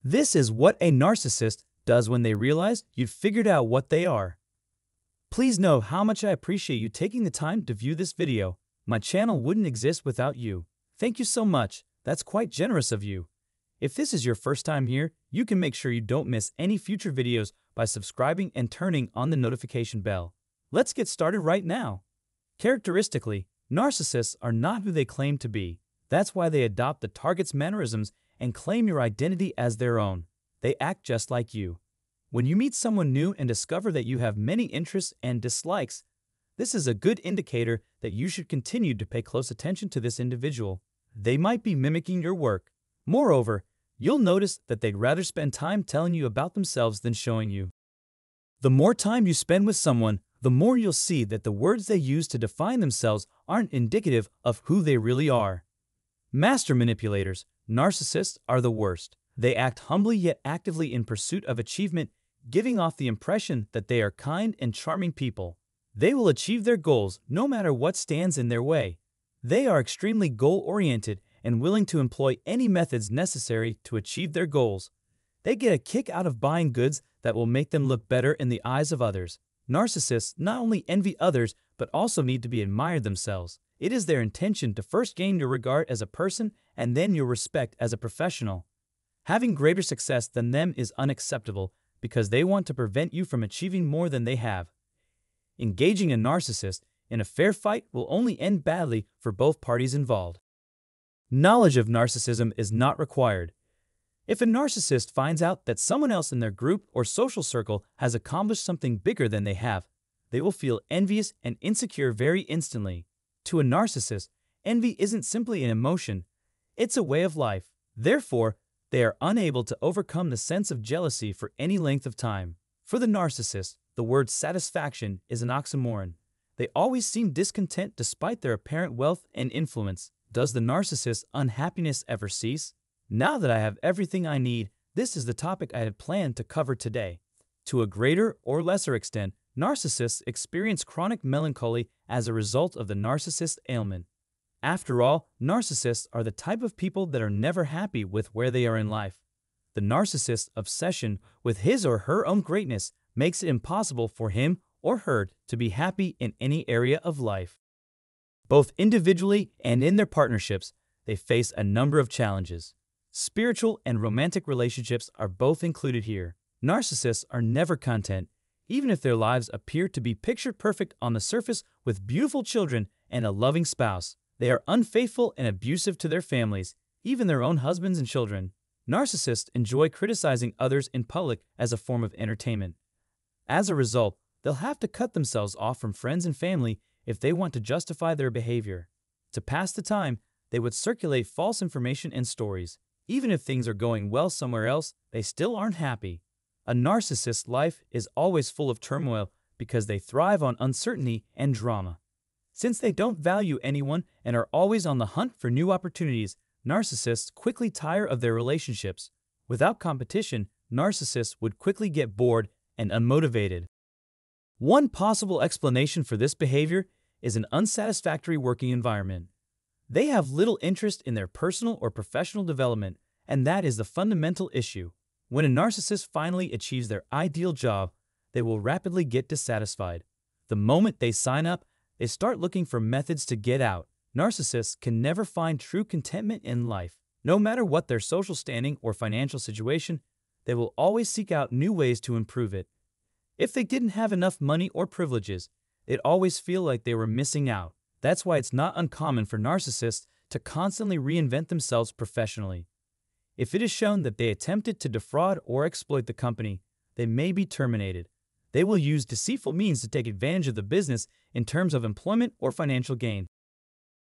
This is what a narcissist does when they realize you've figured out what they are. Please know how much I appreciate you taking the time to view this video. My channel wouldn't exist without you. Thank you so much. That's quite generous of you. If this is your first time here, you can make sure you don't miss any future videos by subscribing and turning on the notification bell. Let's get started right now. Characteristically, narcissists are not who they claim to be. That's why they adopt the target's mannerisms and claim your identity as their own. They act just like you. When you meet someone new and discover that you have many interests and dislikes, this is a good indicator that you should continue to pay close attention to this individual. They might be mimicking your work. Moreover, you'll notice that they'd rather spend time telling you about themselves than showing you. The more time you spend with someone, the more you'll see that the words they use to define themselves aren't indicative of who they really are. Master manipulators, narcissists are the worst. They act humbly yet actively in pursuit of achievement, giving off the impression that they are kind and charming people. They will achieve their goals no matter what stands in their way. They are extremely goal-oriented and willing to employ any methods necessary to achieve their goals. They get a kick out of buying goods that will make them look better in the eyes of others. Narcissists not only envy others, but also need to be admired themselves. It is their intention to first gain your regard as a person and then your respect as a professional. Having greater success than them is unacceptable because they want to prevent you from achieving more than they have. Engaging a narcissist in a fair fight will only end badly for both parties involved. Knowledge of narcissism is not required. If a narcissist finds out that someone else in their group or social circle has accomplished something bigger than they have, they will feel envious and insecure very instantly. To a narcissist, envy isn't simply an emotion, it's a way of life. Therefore, they are unable to overcome the sense of jealousy for any length of time. For the narcissist, the word satisfaction is an oxymoron. They always seem discontent despite their apparent wealth and influence. Does the narcissist's unhappiness ever cease? Now that I have everything I need, this is the topic I had planned to cover today. To a greater or lesser extent, narcissists experience chronic melancholy as a result of the narcissist ailment. After all, narcissists are the type of people that are never happy with where they are in life. The narcissist's obsession with his or her own greatness makes it impossible for him or her to be happy in any area of life. Both individually and in their partnerships, they face a number of challenges. Spiritual and romantic relationships are both included here. Narcissists are never content, even if their lives appear to be picture-perfect on the surface with beautiful children and a loving spouse. They are unfaithful and abusive to their families, even their own husbands and children. Narcissists enjoy criticizing others in public as a form of entertainment. As a result, they'll have to cut themselves off from friends and family if they want to justify their behavior. To pass the time, they would circulate false information and stories. Even if things are going well somewhere else, they still aren't happy. A narcissist's life is always full of turmoil because they thrive on uncertainty and drama. Since they don't value anyone and are always on the hunt for new opportunities, narcissists quickly tire of their relationships. Without competition, narcissists would quickly get bored and unmotivated. One possible explanation for this behavior is an unsatisfactory working environment. They have little interest in their personal or professional development, and that is the fundamental issue. When a narcissist finally achieves their ideal job, they will rapidly get dissatisfied. The moment they sign up, they start looking for methods to get out. Narcissists can never find true contentment in life. No matter what their social standing or financial situation, they will always seek out new ways to improve it. If they didn't have enough money or privileges, they'd always feel like they were missing out. That's why it's not uncommon for narcissists to constantly reinvent themselves professionally. If it is shown that they attempted to defraud or exploit the company, they may be terminated. They will use deceitful means to take advantage of the business in terms of employment or financial gain.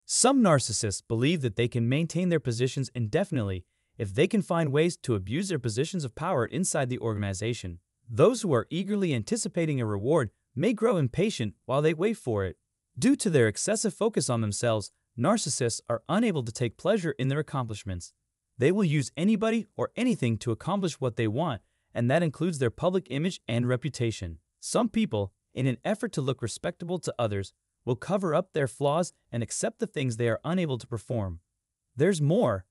Some narcissists believe that they can maintain their positions indefinitely if they can find ways to abuse their positions of power inside the organization. Those who are eagerly anticipating a reward may grow impatient while they wait for it. Due to their excessive focus on themselves, narcissists are unable to take pleasure in their accomplishments. They will use anybody or anything to accomplish what they want, and that includes their public image and reputation. Some people, in an effort to look respectable to others, will cover up their flaws and accept the things they are unable to perform. There's more.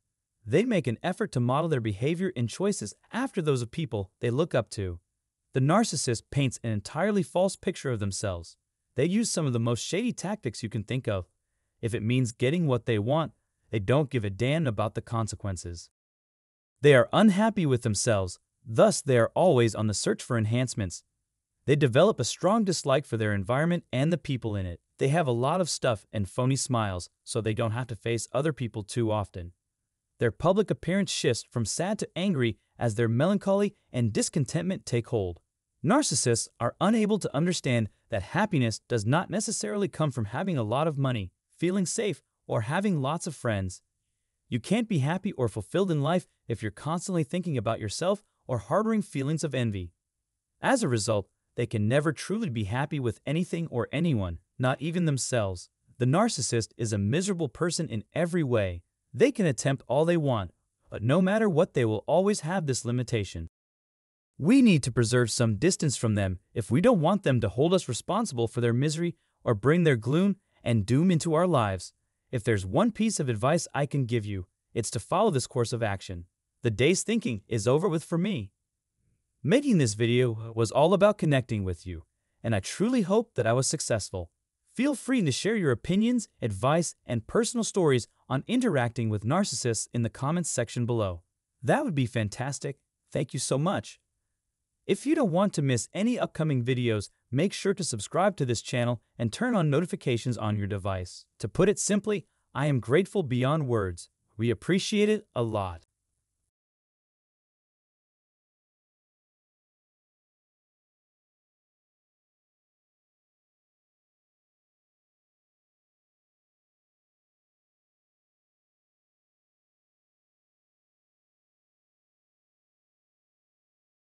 They make an effort to model their behavior and choices after those of people they look up to. The narcissist paints an entirely false picture of themselves. They use some of the most shady tactics you can think of. If it means getting what they want, they don't give a damn about the consequences. They are unhappy with themselves, thus they are always on the search for enhancements. They develop a strong dislike for their environment and the people in it. They have a lot of stuff and phony smiles, so they don't have to face other people too often. Their public appearance shifts from sad to angry as their melancholy and discontentment take hold. Narcissists are unable to understand that happiness does not necessarily come from having a lot of money, feeling safe, or having lots of friends. You can't be happy or fulfilled in life if you're constantly thinking about yourself or harboring feelings of envy. As a result, they can never truly be happy with anything or anyone, not even themselves. The narcissist is a miserable person in every way. They can attempt all they want, but no matter what, they will always have this limitation. We need to preserve some distance from them if we don't want them to hold us responsible for their misery or bring their gloom and doom into our lives. If there's one piece of advice I can give you, it's to follow this course of action. The day's thinking is over with for me. Making this video was all about connecting with you, and I truly hope that I was successful. Feel free to share your opinions, advice, and personal stories on interacting with narcissists in the comments section below. That would be fantastic. Thank you so much. If you don't want to miss any upcoming videos, make sure to subscribe to this channel and turn on notifications on your device. To put it simply, I am grateful beyond words. We appreciate it a lot.